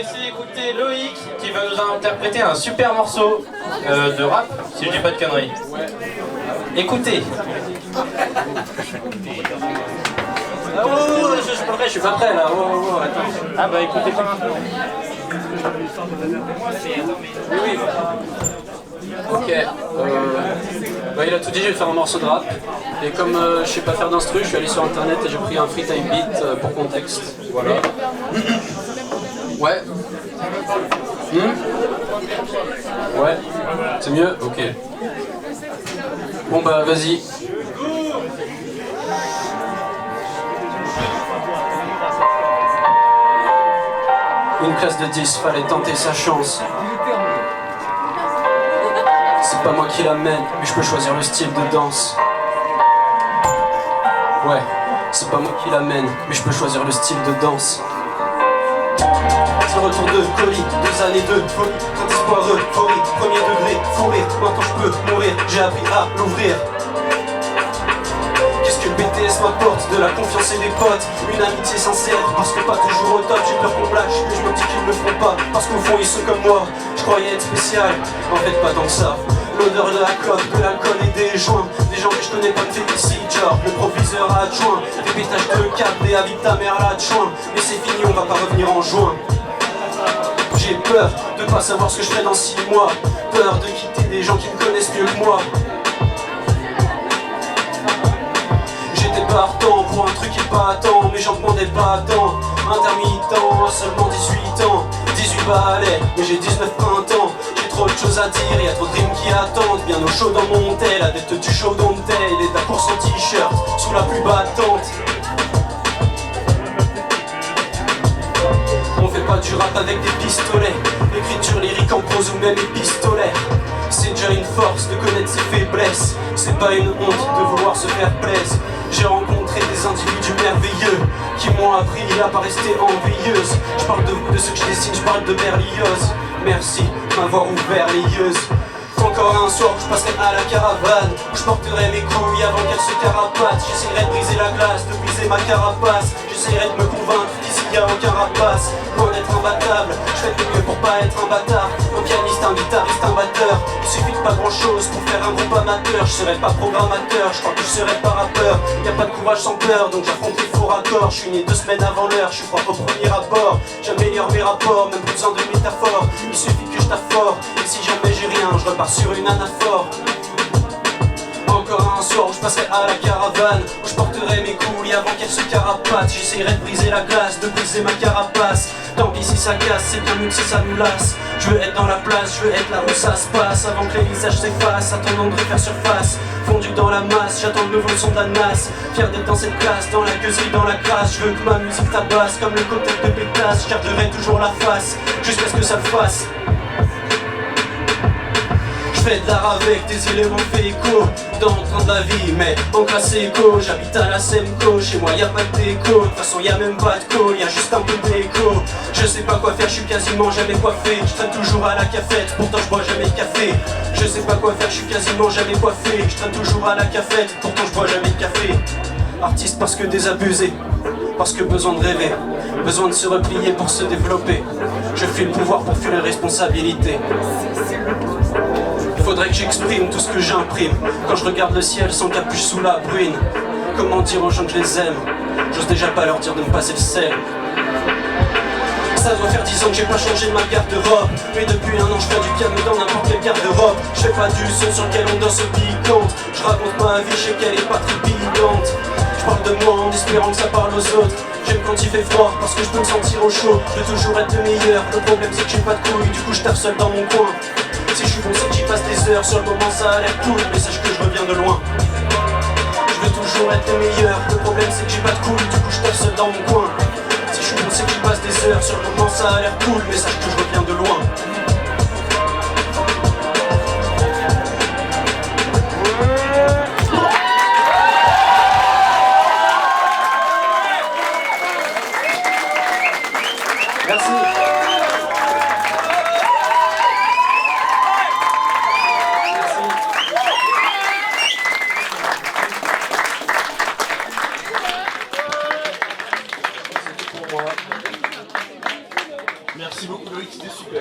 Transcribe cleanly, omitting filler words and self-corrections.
laisser écouter Loïc qui va nous interpréter un super morceau de rap, si je dis pas de conneries. Écoutez. Ah je suis pas prêt, je suis pas prêt là. Attends. Ah bah écoutez pas maintenant. Oui. Ok. Il a tout dit, je vais faire un morceau de rap. Et comme je sais pas faire d'instru, je suis allé sur internet et j'ai pris un free time beat pour contexte. Voilà. Ouais. Ouais. C'est mieux? Ok. Bon bah vas-y. Une classe de 10, fallait tenter sa chance. C'est pas moi qui l'amène, mais je peux choisir le style de danse. Ouais, c'est pas moi qui l'amène, mais je peux choisir le style de danse. C'est le retour de colis, 2 années de folie, trop d'espoir, euphorie, premier degré, fou rire, maintenant je peux mourir, j'ai appris à l'ouvrir. Qu'est-ce que BTS m'apporte? De la confiance et des potes, une amitié sincère, parce que pas toujours au top, j'ai peur qu'on lâche, mais je me dis qu'ils le feront pas, parce qu'au fond ils sont comme moi, je croyais être spécial, en fait pas tant que ça. L'odeur de la clope, de l'alcool et des joints, des gens que je connais pas me félicitent, genre le proviseur adjoint, des pétages de cap, des avis de ta mère là de joint, mais c'est fini, on va pas revenir en juin. J'ai peur de pas savoir ce que je ferai dans 6 mois, peur de quitter des gens qui me connaissent mieux que moi. J'étais partant pour un truc qui est pas tant, mais j'en demandais pas tant. Intermittent, à seulement 18 ans, 18 balais, mais j'ai 19 printemps. J'ai trop de choses à dire, y'a trop de rimes qui attendent. Bien au chaud dans mon tel, adepte du show dans le tel, et ta course en t-shirt, sous la pluie battante. On fait pas du rap avec des pistolets, écriture lyrique en prose ou même épistolaire. C'est déjà une force de connaître ses faiblesses, c'est pas une honte de vouloir se faire plaisir. J'ai rencontré des individus merveilleux qui m'ont appris à pas rester envieuse. Je parle de ce que je dessine, je parle de Berlioz. Merci de m'avoir ouvert les yeux. Encore un soir où je passerai à la caravane, où je porterai mes couilles avant qu'elles se carapatent. J'essaierai de briser la glace, de briser ma carapace. J'essaierai de me convaincre qu'ici y a aucun rapace. Loin d'être imbattable, je fais le mieux pour pas être un bâtard. Un pianiste, un guitariste, un batteur. Il suffit de pas grand chose pour faire un groupe amateur. Je serai pas programmateur, je crois que je serai pas rappeur. Y'a pas de courage sans peur, donc j'affronte les faux raccords. Je suis né 2 semaines avant l'heure, je suis froid au premier rapport. J'améliore mes rapports, même plus besoin de métaphores. Il suffit que je taffe fort, et si jamais j'ai rien, je repars sur une anaphore. Encore un soir où je passerai à la caravane, où je porterai mes couilles avant qu'elles se carapatent. J'essaierai de briser la glace, de briser ma carapace. Tant pis si ça casse, c'est bien mieux que si ça nous lasse. Je veux être dans la place, je veux être là où ça se passe. Avant que les visages s'effacent, attendant de refaire surface. Fondu dans la masse, j'attends le nouveau son d'Anas. Fier d'être dans cette classe, dans la gueuserie, dans la crasse. Je veux que ma musique tabasse, comme le cocktail de pétasse. Je garderai toujours la face, jusqu'à ce que ça le fasse. Je fais de l'art avec des éléments fécaux dans le train de la vie, mais en classe éco. J'habite à la Semco, chez moi y'a pas de déco. De toute façon y'a même pas de call, y'a juste un peu d'écho. Je sais pas quoi faire, je suis quasiment jamais coiffé. Je traîne toujours à la cafette, pourtant je bois jamais de café. Je sais pas quoi faire, je suis quasiment jamais coiffé. Je traîne toujours à la cafette, pourtant je bois jamais de café. Artiste parce que désabusé, parce que besoin de rêver, besoin de se replier pour se développer. Je fuis le pouvoir pour fuir les responsabilités. Il faudrait que j'exprime tout ce que j'imprime quand je regarde le ciel sans capuche sous la bruine. Comment dire aux gens que je les aime? J'ose déjà pas leur dire de me passer le sel. Ça doit faire 10 ans que j'ai pas changé de ma garde-robe, mais depuis un an je fais du piano dans n'importe quelle garde-robe. Je fais pas du son sur lequel on danse au piquante. Je raconte ma vie, je sais qu'elle est pas trépidante. Je parle de moi en espérant que ça parle aux autres. J'aime quand il fait froid parce que je peux me sentir au chaud. Je veux toujours être le meilleur, le problème c'est que j'ai pas de couilles. Du coup je tape seul dans mon coin. Si je suis bon c'est que j'y passe des heures. Sur le moment ça a l'air cool, mais sache que je reviens de loin. Je veux toujours être le meilleur, le problème c'est que j'ai pas de couilles. Du coup je tape seul dans mon coin. Si je suis bon c'est que j'y passe des heures. Sur le moment ça a l'air cool, mais sache que je reviens de loin. Merci. Merci beaucoup Loïc, c'était super.